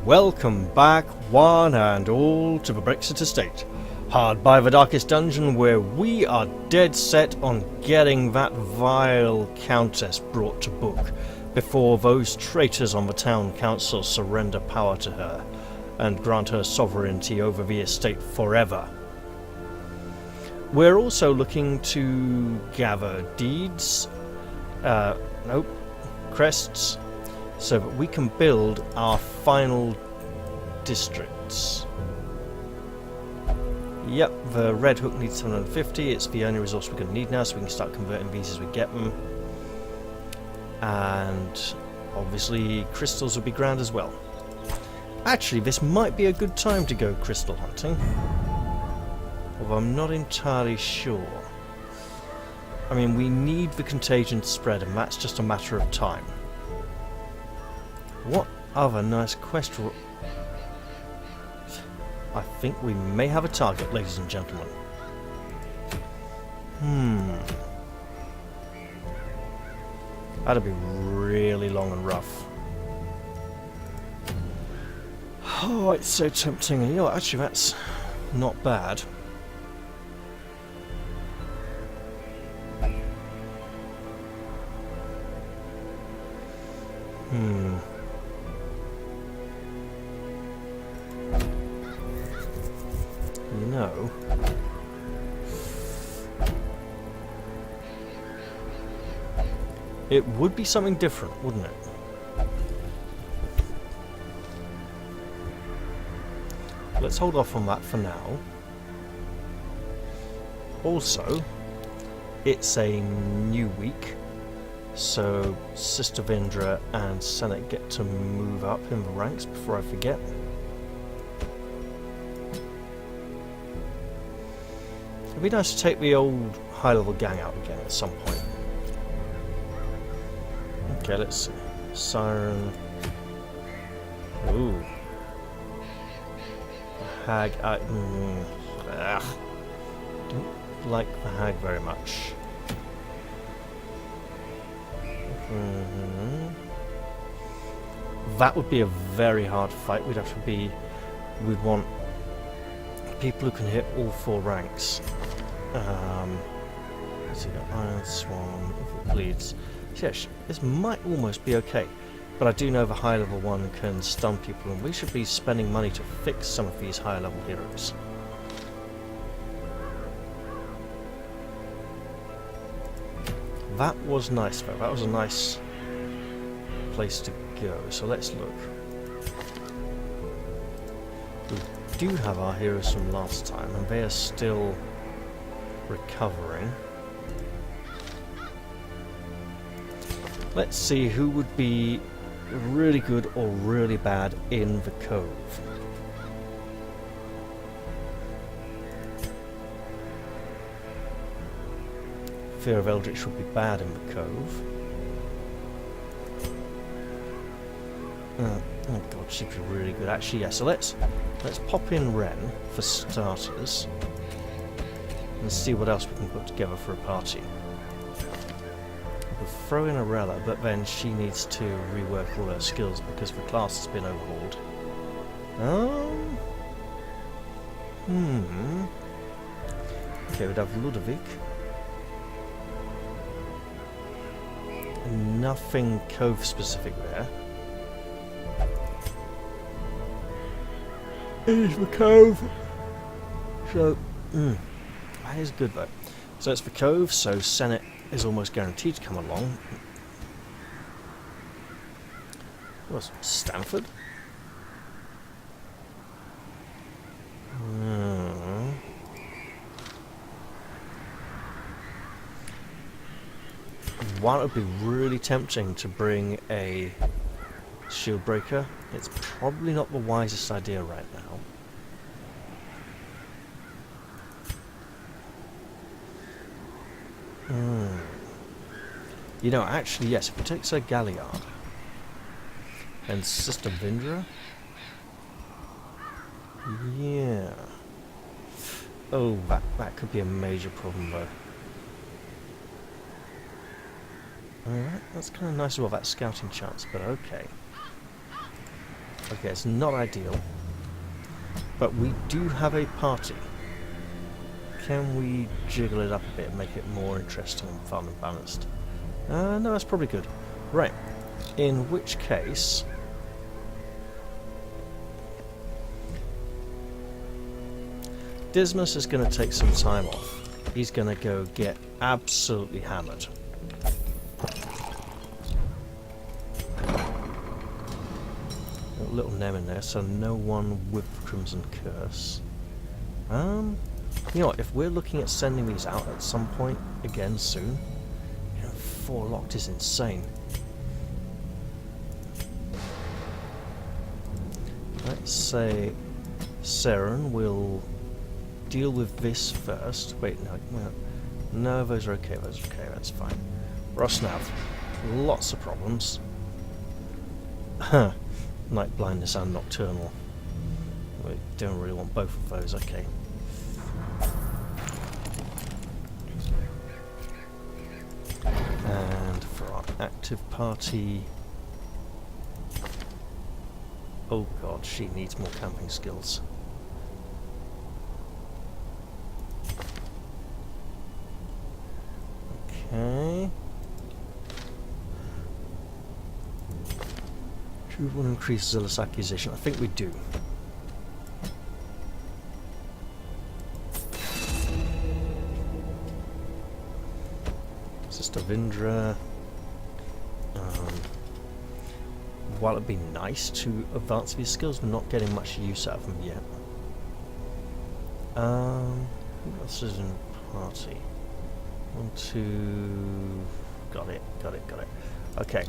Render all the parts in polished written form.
Welcome back, one and all, to the Brexit Estate, hard by the darkest dungeon where we are dead set on getting that vile countess brought to book before those traitors on the town council surrender power to her and grant her sovereignty over the estate forever. We're also looking to gather deeds, crests, so that we can build our final districts. Yep, the Red Hook needs 750, it's the only resource we're going to need now, so we can start converting these as we get them. And obviously crystals would be grand as well. Actually, this might be a good time to go crystal hunting, although I'm not entirely sure. I mean, we need the contagion to spread, and that's just a matter of time. What other nice quest? I think we may have a target, ladies and gentlemen. That'd be really long and rough. Oh, it's so tempting. You know what, actually, that's not bad. You know, it would be something different, wouldn't it? Let's hold off on that for now. Also, it's a new week, so Sister Vindra and Senate get to move up in the ranks before I forget. It'd be nice to take the old high-level gang out again at some point. Okay, let's see. Siren. Ooh. Hag. Don't like the hag very much. That would be a very hard fight. We'd want people who can hit all four ranks. Let's see, Iron Swan, if it bleeds. So yeah, this might almost be okay, but I do know the high level one can stun people, and we should be spending money to fix some of these higher level heroes. That was nice though, that was a nice place to go, so let's look. We do have our heroes from last time, and they are still recovering. Let's see who would be really good or really bad in the Cove. Fear of Eldritch would be bad in the Cove. Oh god, she'd be really good. Actually, yeah, so let's pop in Ren for starters and see what else we can put together for a party. We'll throw in Arella, but then she needs to rework all her skills because the class has been overhauled. Okay, we'd have Ludovic. Nothing Cove specific there. Here's the Cove. So, that is good though. So it's the Cove, so Senate is almost guaranteed to come along. What's Stanford? One would be really tempting to bring a shield breaker. It's probably not the wisest idea right now. You know, actually, yes, if we take Sir Galliard and Sister Vindra, yeah. Oh, that could be a major problem though. Alright, that's kind of nice about that scouting chance, but okay. Okay, it's not ideal. But we do have a party. Can we jiggle it up a bit and make it more interesting and fun and balanced? No, that's probably good. Right. In which case... Dismas is going to take some time off. He's going to go get absolutely hammered. A little nem in there, so no one with Crimson Curse. You know what, if we're looking at sending these out at some point, again soon, 4 locked is insane. Let's say Seren will deal with this first. Wait, no, those are okay, that's fine. Rosnav, lots of problems. Night blindness and nocturnal. We don't really want both of those, okay. And for our active party... Oh god, she needs more camping skills. Okay. Do we want to increase zealous accusation? I think we do. Sister Vindra. While it'd be nice to advance these skills, we're not getting much use out of them yet. Who else is in the party? 1, 2... Got it. Okay.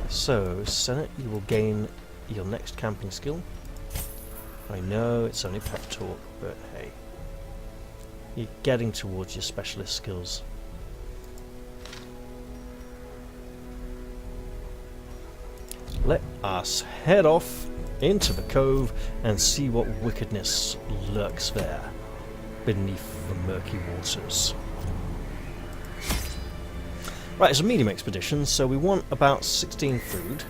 So, Senate, you will gain your next camping skill. I know it's only pep talk, but hey. You're getting towards your specialist skills. Let us head off into the cove and see what wickedness lurks there beneath the murky waters. Right, it's a medium expedition, so we want about 16 food.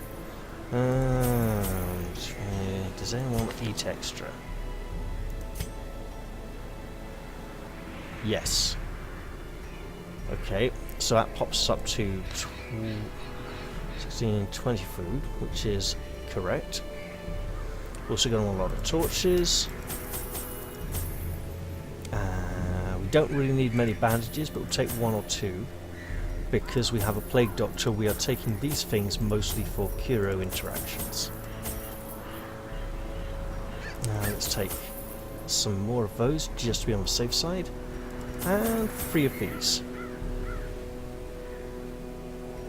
Does anyone eat extra? Yes. Okay, so that pops up to 16 and 20 food, which is correct. Also going to want a lot of torches. We don't really need many bandages, but we'll take 1 or 2. Because we have a plague doctor, we are taking these things mostly for Kuro interactions. Now let's take some more of those just to be on the safe side. And 3 of these.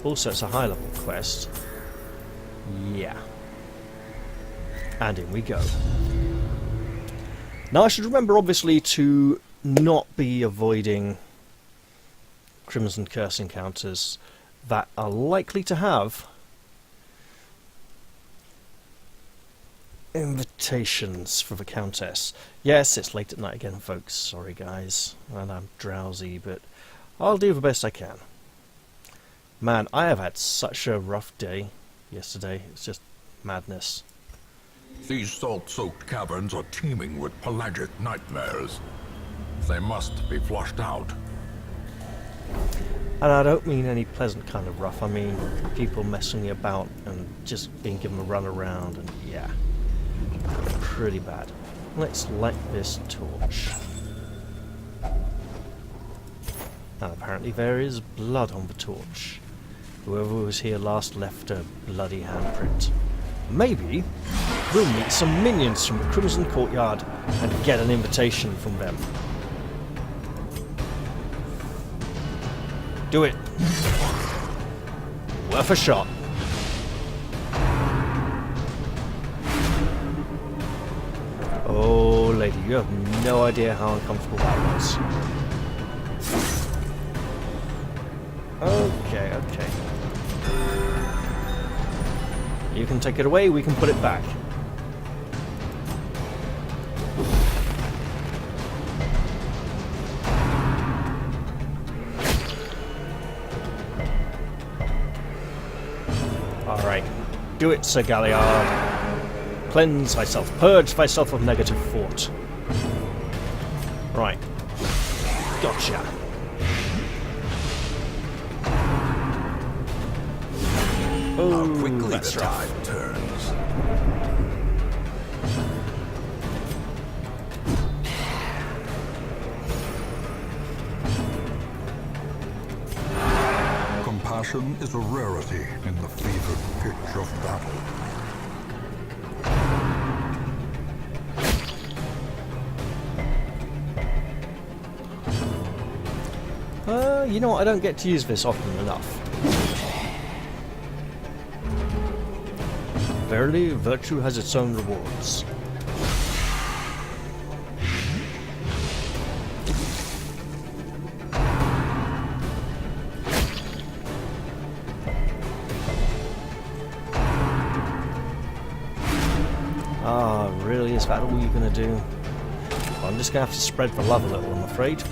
Also, it's a high level quest. Yeah. And in we go. Now I should remember obviously to not be avoiding Crimson Curse encounters that are likely to have invitations for the Countess. Yes, it's late at night again, folks. Sorry, guys. And I'm drowsy, but I'll do the best I can. Man, I have had such a rough day yesterday. It's just madness. These salt-soaked caverns are teeming with pelagic nightmares. They must be flushed out. And I don't mean any pleasant kind of rough. I mean people messing about and just being given a run around, and yeah, pretty bad. Let's light this torch. And apparently there is blood on the torch. Whoever was here last left a bloody handprint. Maybe we'll meet some minions from the Crimson Courtyard and get an invitation from them. Do it. Worth a shot. Oh, lady, you have no idea how uncomfortable that was. Okay. You can take it away, we can put it back. Alright. Do it, Sir Galliard. Cleanse thyself. Purge thyself of negative thought. Right. Gotcha. How quickly that's the rough. tide turns. Compassion is a rarity in the fevered pitch of battle. You know what? I don't get to use this often enough. Verily, virtue has its own rewards. Ah, really? Is that all you're going to do? Well, I'm just going to have to spread the love a little, I'm afraid.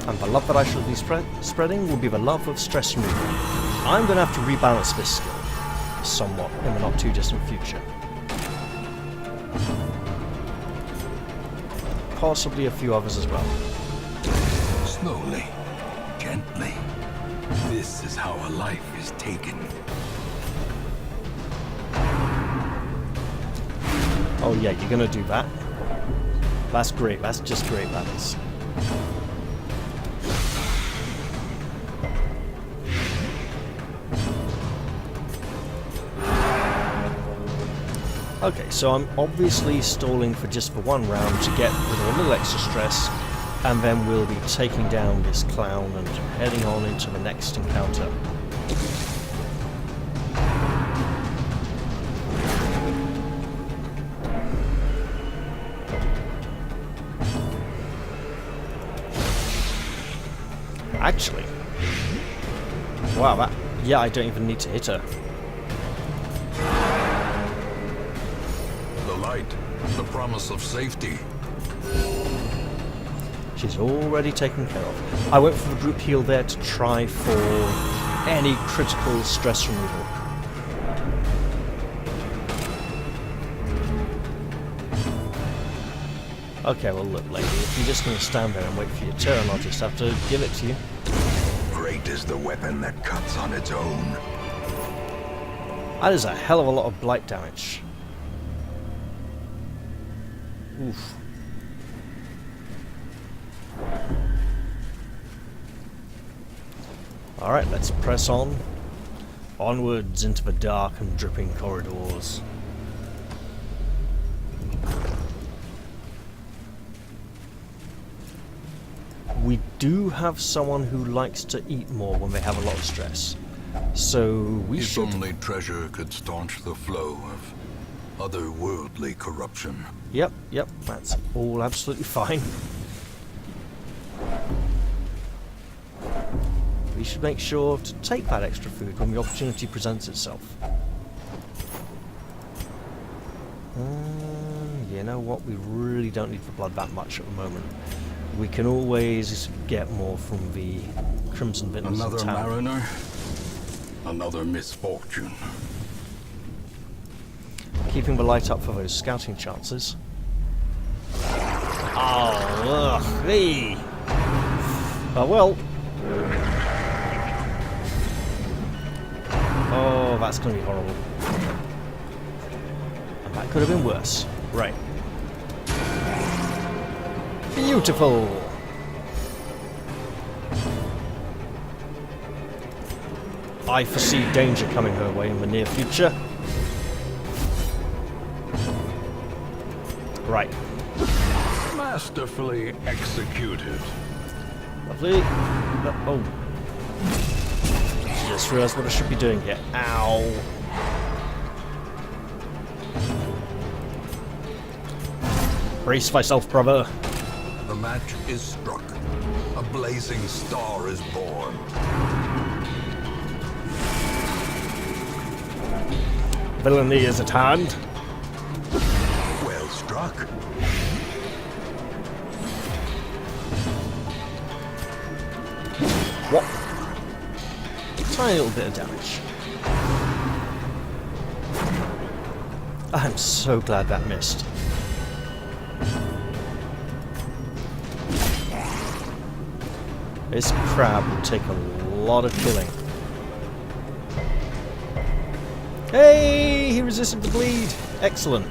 And the love that I shall be spreading will be the love of stress removal. I'm going to have to rebalance this skill somewhat in the not too distant future. Possibly a few others as well. Slowly, gently. This is how a life is taken. Oh yeah, you're going to do that. That's great. That's just great, that is. Okay, so I'm obviously stalling for just for one round to get rid of a little extra stress, and then we'll be taking down this clown and heading on into the next encounter. Actually, wow, that, yeah, I don't even need to hit her. The promise of safety. She's already taken care of. I went for the group heal there to try for any critical stress removal. Okay, well look lady, if you're just going to stand there and wait for your turn, I'll just have to give it to you. Great is the weapon that cuts on its own. That is a hell of a lot of blight damage. Oof. Alright, let's press on. Onwards into the dark and dripping corridors. We do have someone who likes to eat more when they have a lot of stress. So we If should... only treasure could staunch the flow of otherworldly corruption. Yep, that's all absolutely fine. We should make sure to take that extra food when the opportunity presents itself. You know what? We really don't need the blood that much at the moment. We can always get more from the Crimson Vintners in Another town. mariner, another misfortune. Keeping the light up for those scouting chances. Oh, ugh, hey. Oh well. Oh, that's going to be horrible. And that could have been worse. Right. Beautiful. I foresee danger coming her way in the near future. Right. Masterfully executed. Lovely. Oh. Just realised what I should be doing here. Ow. Brace thyself, brother. The match is struck. A blazing star is born. Villainy is at hand. Well struck. What? tiny little bit of damage. I'm so glad that missed. This crab will take a lot of killing. Hey! He resisted the bleed! Excellent.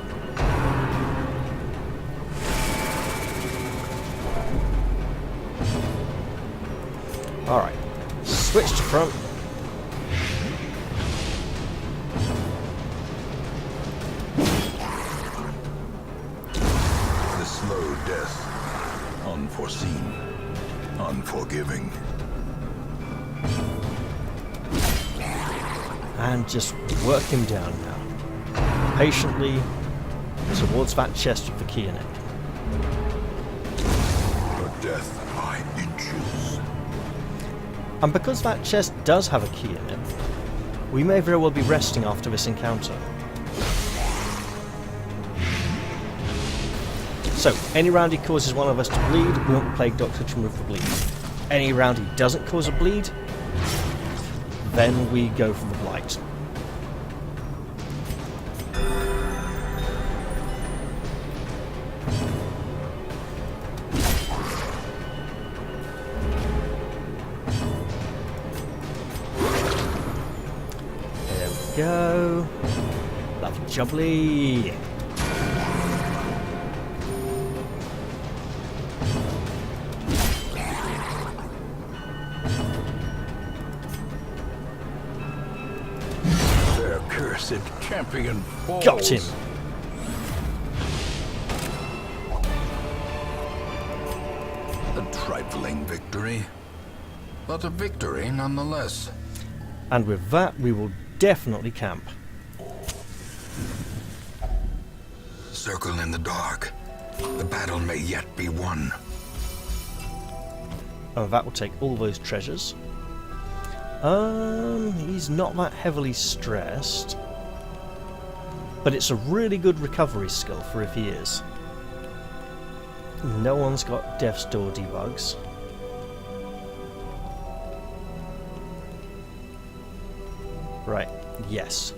Alright. Switch to front. The slow death. Unforeseen. Unforgiving. And just work him down now. Patiently towards that chest with the key in it. But death by inches. And because that chest does have a key in it, we may very well be resting after this encounter. So, any round he causes one of us to bleed, we want the Plague Doctor to remove the bleed. Any round he doesn't cause a bleed, then we go for the Blight. There we go. Lovely jubbly. Champion falls. Got him. A trifling victory, but a victory nonetheless. And with that, we will definitely camp. Circle in the dark. The battle may yet be won. And that will take all those treasures. He's not that heavily stressed. But it's a really good recovery skill for if he is. No one's got Death's Door debugs. Right, yes.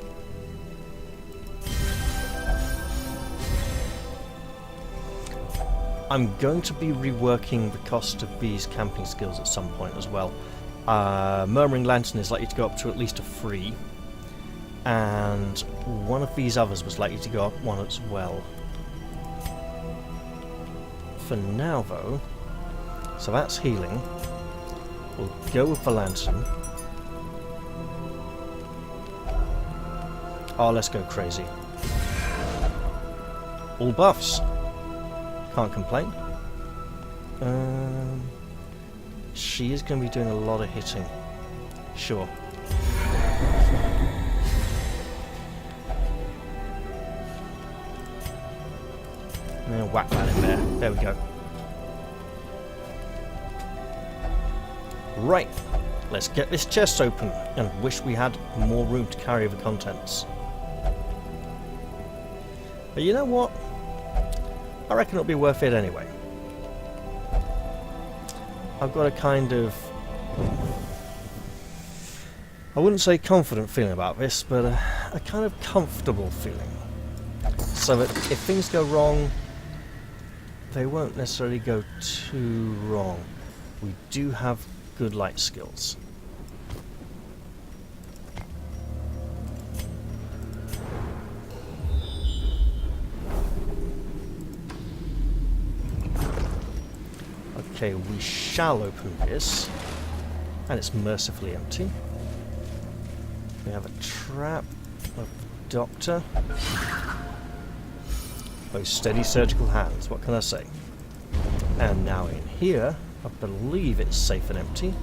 I'm going to be reworking the cost of these camping skills at some point as well. Murmuring Lantern is likely to go up to at least a 3. And one of these others was likely to go up 1 as well. For now, though, so that's healing. We'll go with the Lantern. Oh, let's go crazy. All buffs. Can't complain. She is going to be doing a lot of hitting. Sure. And whack that in there. There we go. Right. Let's get this chest open and wish we had more room to carry the contents. But you know what? I reckon it'll be worth it anyway. I've got a kind of... I wouldn't say confident feeling about this, but a kind of comfortable feeling. So that if things go wrong, they won't necessarily go too wrong. We do have good light skills. Okay, we shall open this, and it's mercifully empty. We have a trap of the Doctor. Those steady surgical hands, what can I say? And now in here, I believe it's safe and empty.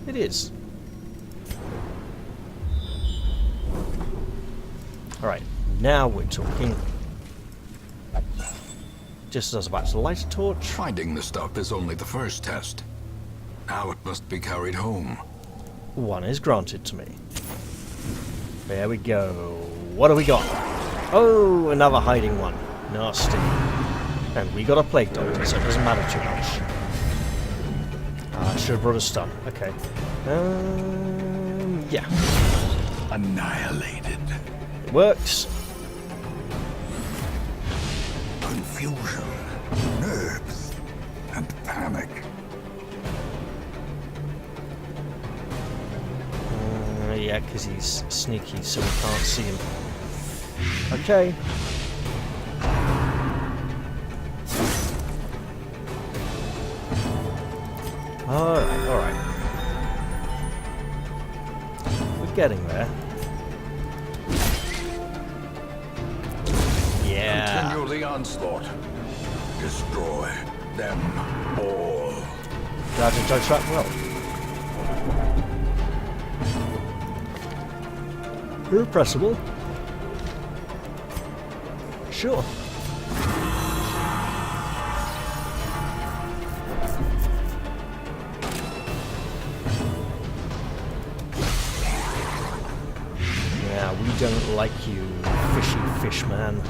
It is. Alright, now we're talking. Just as I was about to light a torch. Finding the stuff is only the first test. Now it must be carried home. 1 is granted to me. There we go. What do we got? Oh, another hiding one. Nasty. And we got a Plague Doctor, so it doesn't matter too much. I should have brought a stun. Okay. Yeah, Annihilated. it works. Confusion, nerves, and panic. Yeah, because he's sneaky, so we can't see him. Okay. Alright, alright. We're getting there. Yeah. Continue the onslaught. Destroy them all. Glad to judge that well. Irrepressible. Sure. Yeah, we don't like you, fishy fish man.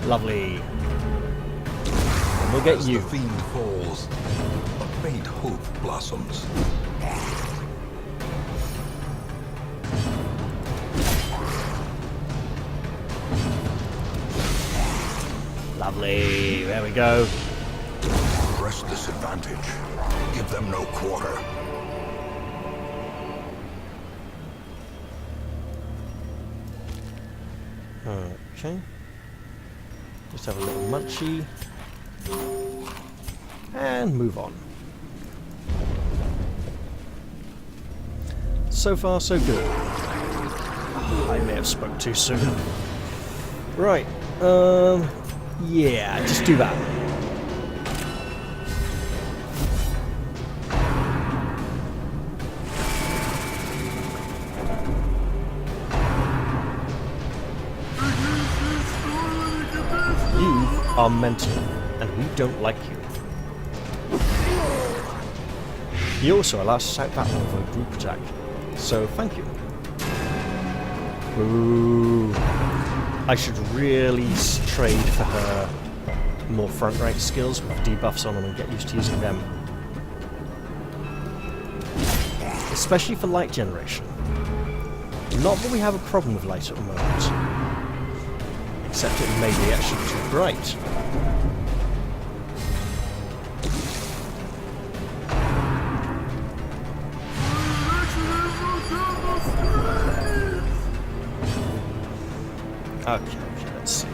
Lovely. And we'll get As you. the fiend falls, a faint hope blossoms. Lovely. There we go. Press this advantage. Give them no quarter. Okay. Just have a little munchie. And move on. So far, so good. Oh, I may have spoke too soon. Right. Yeah, just do that. You are mental, and we don't like you. He also allows us out that one for a group attack, so thank you. Ooh. I should really trade for her more front rank skills with debuffs on them and get used to using them. Especially for light generation. Not that we have a problem with light at the moment. Except it may be actually too bright. Okay, let's see.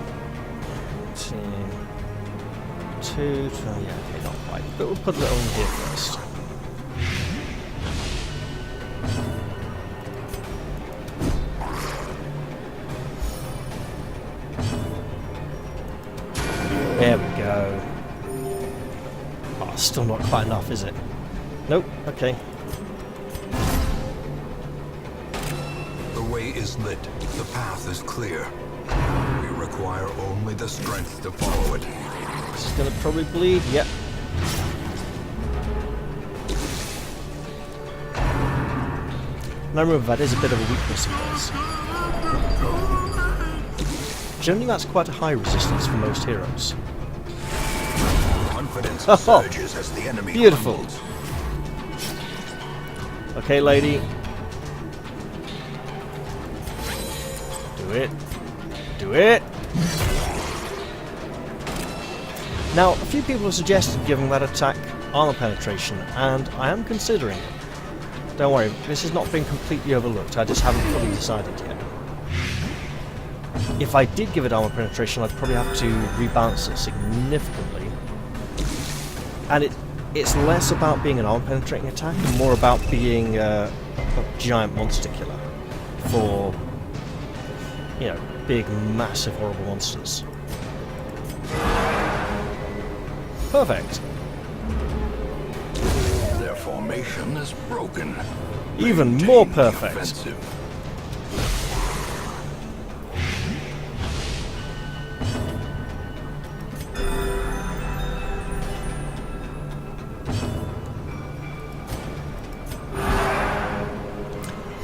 2, yeah, okay, not quite. But we'll put it on here first. There we go. Oh, still not quite enough, is it? Nope, okay. The way is lit. The path is clear. We require only the strength to follow it. This is going to probably bleed, yep. Now remember, that is a bit of a weakness of theirs. Generally that's quite a high resistance for most heroes. Confidence surges as the enemy beautiful. crumbles. Okay, lady. Do it. Do it! Now, a few people have suggested giving that attack armor penetration, and I am considering it. Don't worry, this has not been completely overlooked, I just haven't fully decided yet. If I did give it armor penetration, I'd probably have to rebalance it significantly. And it's less about being an armor penetrating attack and more about being a giant monster killer for, you know, big, massive, horrible monsters. Perfect. Their formation is broken. Even Maintain more the perfect. offensive.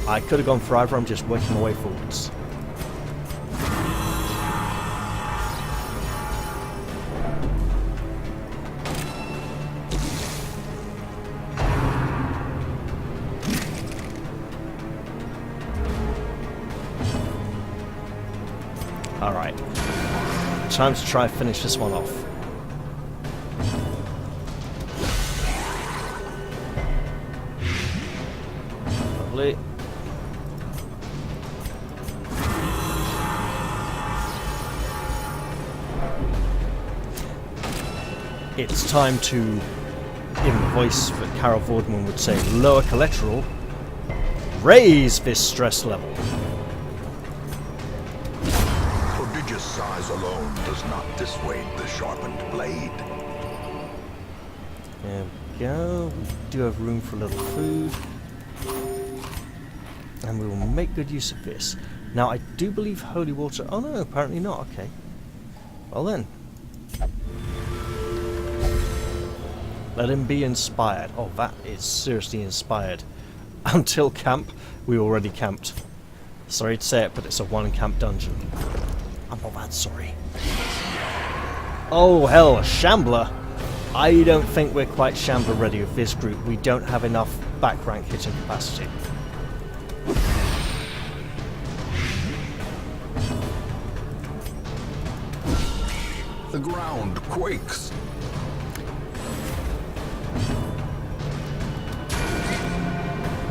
I could have gone for either, I'm just working my way forwards. Alright. Time to try and finish this one off. Lovely. It's time to, in the voice that Carol Vorderman would say, lower collateral, raise this stress level. Prodigious size alone does not dissuade the sharpened blade. There we go. We do have room for a little food. And we will make good use of this. Now, I do believe holy water... Oh no, apparently not. Okay. Well then. Let him be inspired. Oh, that is seriously inspired. Until camp, we already camped. Sorry to say it, but it's a one-camp dungeon. I'm not that sorry. Oh, hell, a Shambler. I don't think we're quite Shambler ready with this group. We don't have enough back rank hitting capacity. The ground quakes.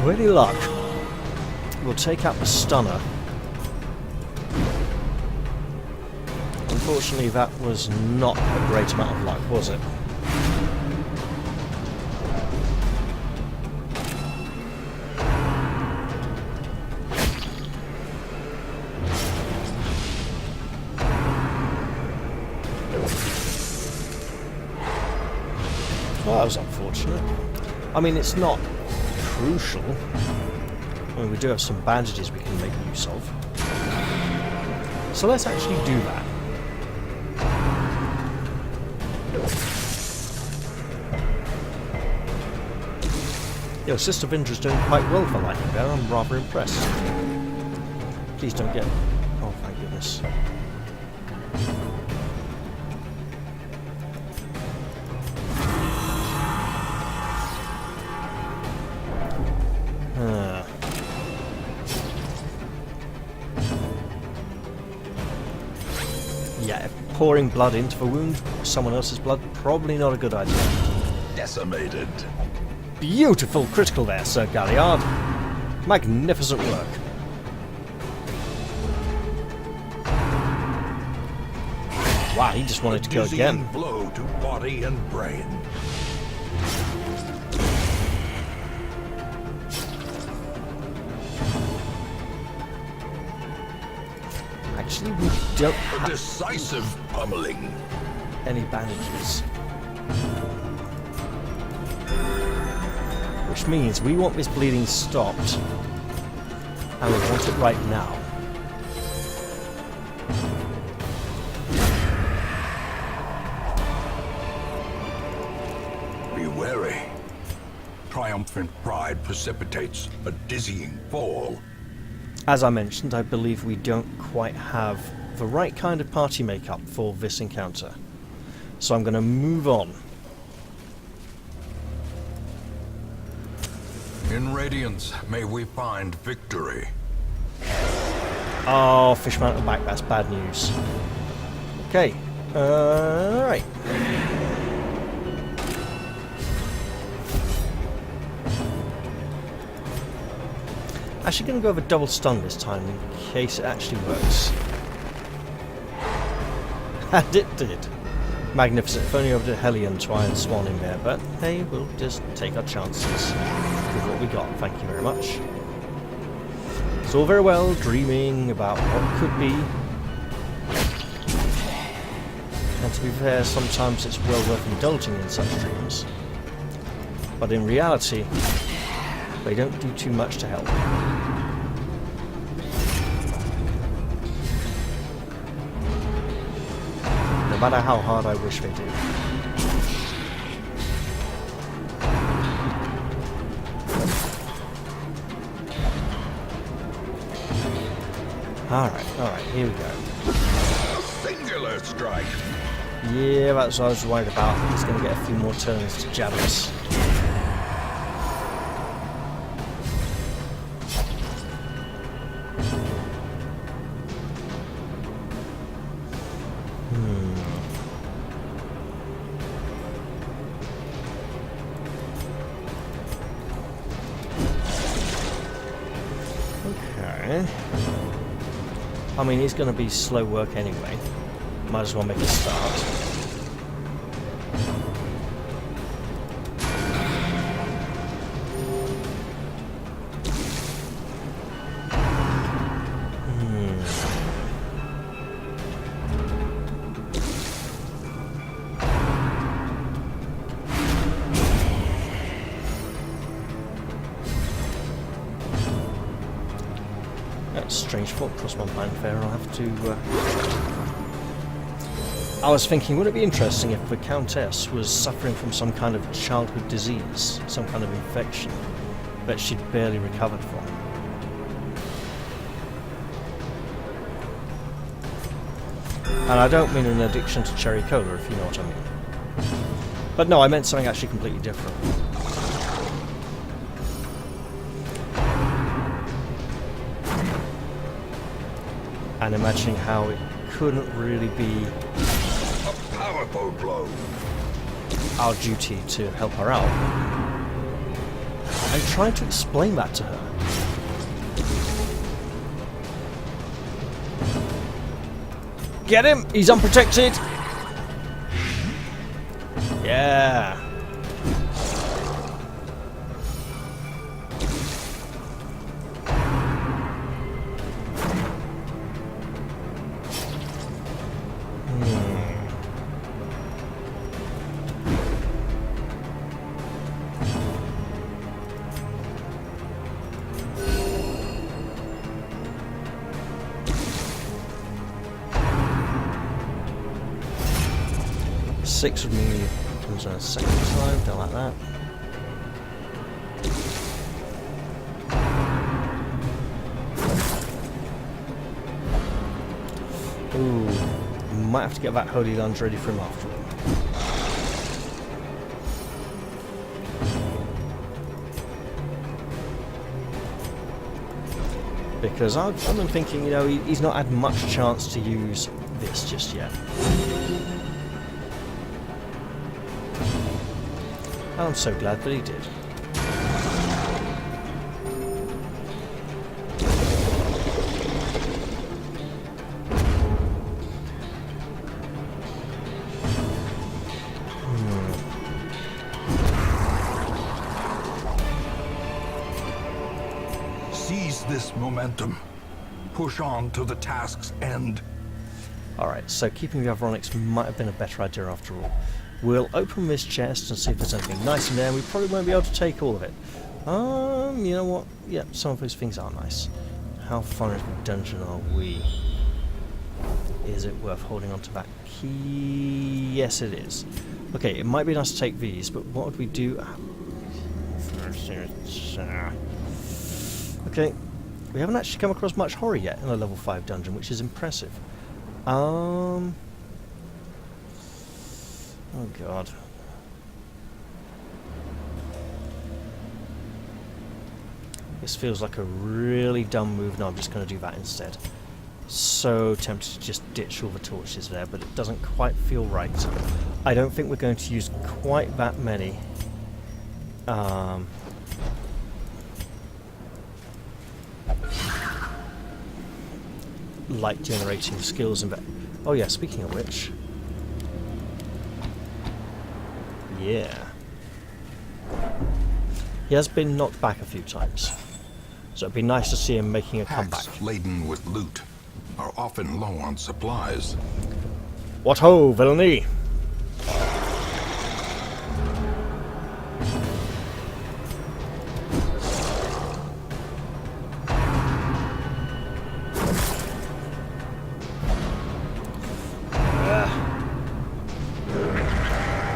With any luck, we'll take out the stunner. Unfortunately, that was not a great amount of luck, was it? Well, that was unfortunate. I mean, it's not crucial. I mean, we do have some bandages we can make use of. So let's actually do that. Yo, Sister Vindra's doing quite well for Lightning Bear. I'm rather impressed. Please don't get... Oh, thank goodness. Yeah, pouring blood into the wound, someone else's blood, probably not a good idea. Decimated. Beautiful critical there, Sir Galliard. Magnificent work. Wow, he just wanted to go again. Blow to body and brain. Actually, we don't A have decisive pummeling. any bandages. Which means we want this bleeding stopped. And we want it right now. Be wary. Triumphant pride precipitates a dizzying fall. As I mentioned, I believe we don't quite have the right kind of party makeup for this encounter. So I'm going to move on. In Radiance, may we find victory. Oh, Fishman at the back, that's bad news. Okay, alright. Actually going to go with a double stun this time in case it actually works. And it did. Magnificent. If only over the Hellion Twine Swan in there, but hey, we'll just take our chances with what we got. Thank you very much. It's all very well dreaming about what could be. And to be fair, sometimes it's well worth indulging in such dreams. But in reality, they don't do too much to help. No matter how hard I wish they do. Alright, here we go. A singular strike. Yeah, that's what I was worried about. He's going to get a few more turns to jab us. Okay. I mean, he's going to be slow work anyway. Might as well make a start. Strange thought crossed my mind there. I'll have to... I was thinking, would it be interesting if the Countess was suffering from some kind of childhood disease, some kind of infection that she'd barely recovered from? And I don't mean an addiction to cherry cola, if you know what I mean. But no, I meant something actually completely different. And imagining how it couldn't really be A powerful blow. our duty to help her out. I'm trying to explain that to her. Get him! He's unprotected! Yeah! Six would mean he comes on a second time, don't like that. Ooh, might have to get that Holy Lunge ready for him after all. Because I've been thinking, you know, he's not had much chance to use this just yet. I'm so glad that he did. Seize this momentum. Push on to the task's end. Alright, so keeping the Avronics might have been a better idea after all. We'll open this chest and see if there's anything nice in there. We probably won't be able to take all of it. You know what? Yeah, some of those things are nice. How far into the dungeon are we? Is it worth holding on to that key? Yes, it is. Okay, it might be nice to take these, but what would we do? Okay, we haven't actually come across much horror yet in a level 5 dungeon, which is impressive. Oh god. This feels like a really dumb move. No, I'm just going to do that instead. So tempted to just ditch all the torches there, but it doesn't quite feel right. I don't think we're going to use quite that many. Light generating skills and... Oh yeah, speaking of which... Yeah. He has been knocked back a few times. So it'd be nice to see him making a comeback. Packs laden with loot are often low on supplies. What ho, villainy!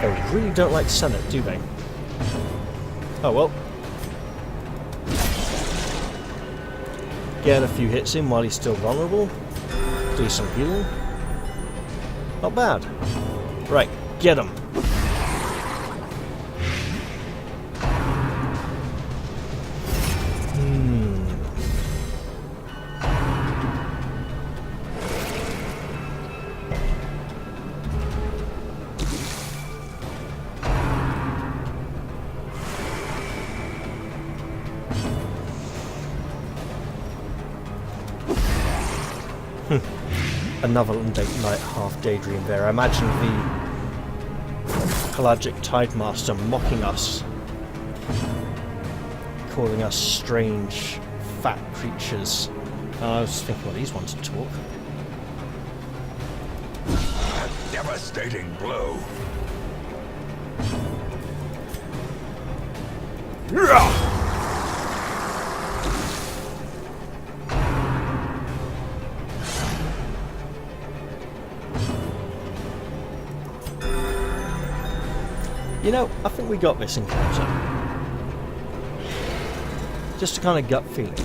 They really don't like Senate, do they? Oh well. Get a few hits in while he's still vulnerable. Do some healing. Not bad. Right, get him. another late night half daydream there. I imagine the pelagic Tidemaster mocking us, calling us strange, fat creatures. I was thinking, well, these ones to talk. A devastating blow. You know, I think we got this encounter. Just a kind of gut feeling.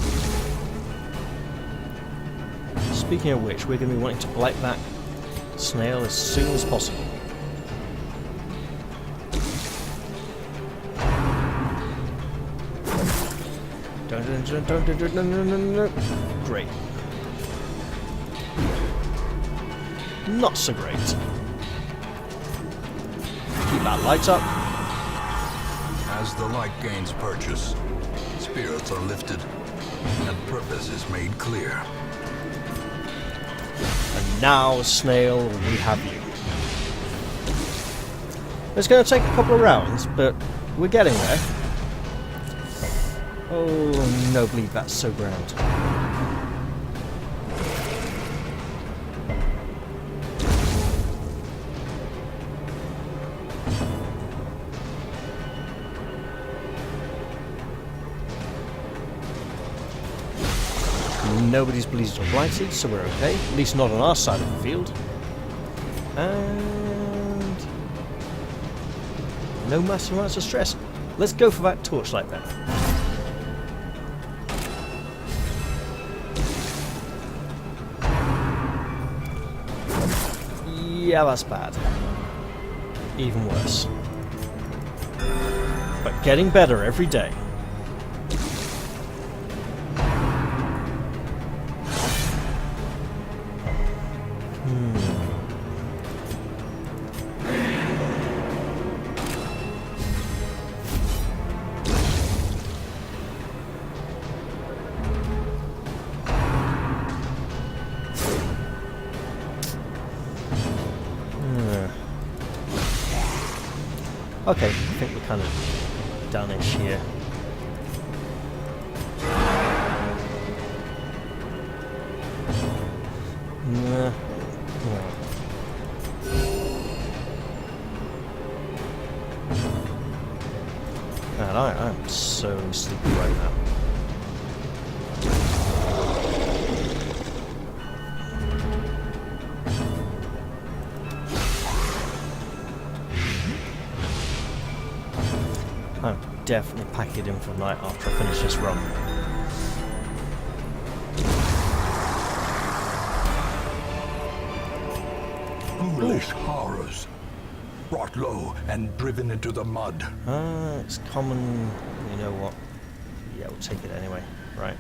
Speaking of which, we're going to be wanting to blight that snail as soon as possible. Great. Not so great. Keep that light up. As the light gains purchase, spirits are lifted, and purpose is made clear. And now, snail, we have you. It's going to take a couple of rounds, but we're getting there. Oh, no, believe that's so grand. Nobody's bleeded or blighted, so we're okay. At least not on our side of the field. And no massive amounts of stress. Let's go for that torchlight then. Yeah, that's bad. Even worse. But getting better every day. Okay, I think we're kind of done-ish here. Nah. Man, I'm so sleepy right now. I'm definitely pack it in for the night after I finish this run. Foolish horrors, brought low and driven into the mud. It's common. You know what? Yeah, we'll take it anyway. Right.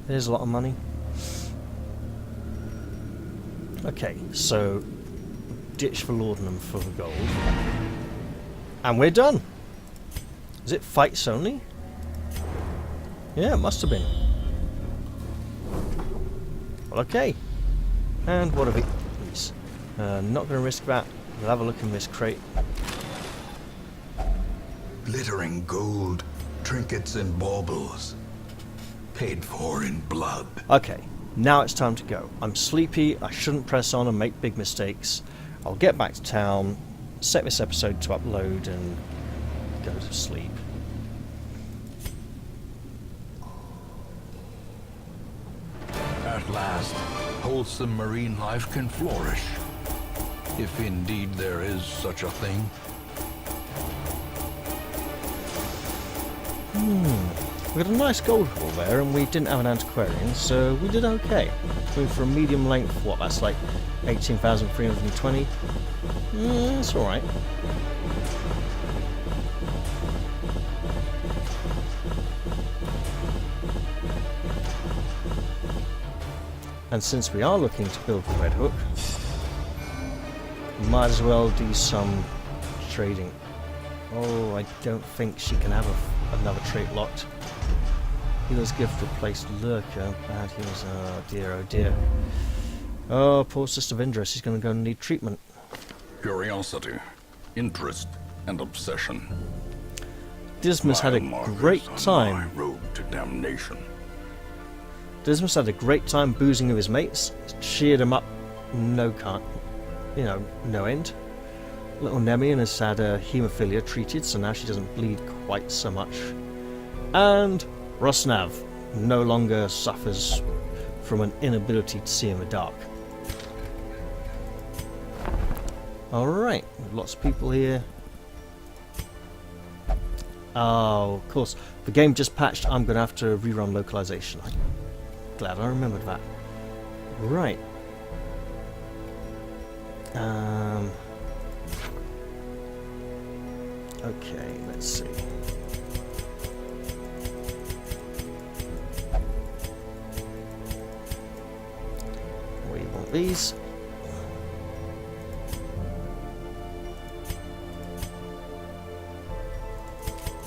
There's a lot of money. Okay, so ditch the laudanum for the gold. And we're done! Is it fights only? Yeah, it must have been. Well, okay. And what are these? Not going to risk that. We'll have a look in this crate. Glittering gold, trinkets and baubles. Paid for in blood. Okay, now it's time to go. I'm sleepy, I shouldn't press on and make big mistakes. I'll get back to town, set this episode to upload, and go to sleep. At last, wholesome marine life can flourish. If indeed there is such a thing. We got a nice gold haul there, and we didn't have an antiquarian, so we did okay. Going for a medium length, what, that's like 18,320? It's alright. And since we are looking to build the Red Hook, we might as well do some trading. Oh, I don't think she can have another trait locked. Healer's gift replaced Lurker. Bad healers. Oh dear, oh dear. Oh, poor Sister Vindra. She's going to go and need treatment. Curiosity, interest, and obsession. Dismas had a great time. My road to damnation. Dismas had a great time boozing with his mates. Cheered him up. No end. Little Nemian has had her haemophilia treated, so now she doesn't bleed quite so much. And Rosnav no longer suffers from an inability to see in the dark. Alright, lots of people here. Oh, of course. The game just patched. I'm going to have to rerun localization. I'm glad I remembered that. Right. Okay, let's see. We want these.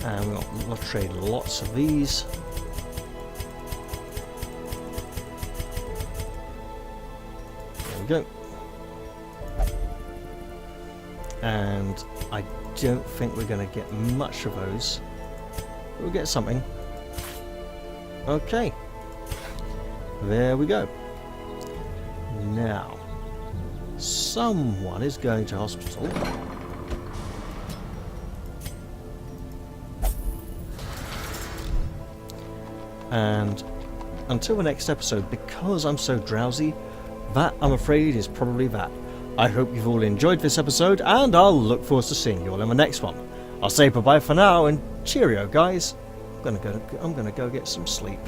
And we'll trade lots of these. There we go. And I don't think we're going to get much of those. We'll get something. Okay. There we go. Now, someone is going to hospital. And until the next episode, because I'm so drowsy, that, I'm afraid, is probably that. I hope you've all enjoyed this episode, and I'll look forward to seeing you all in the next one. I'll say bye-bye for now, and cheerio, guys. I'm gonna go get some sleep.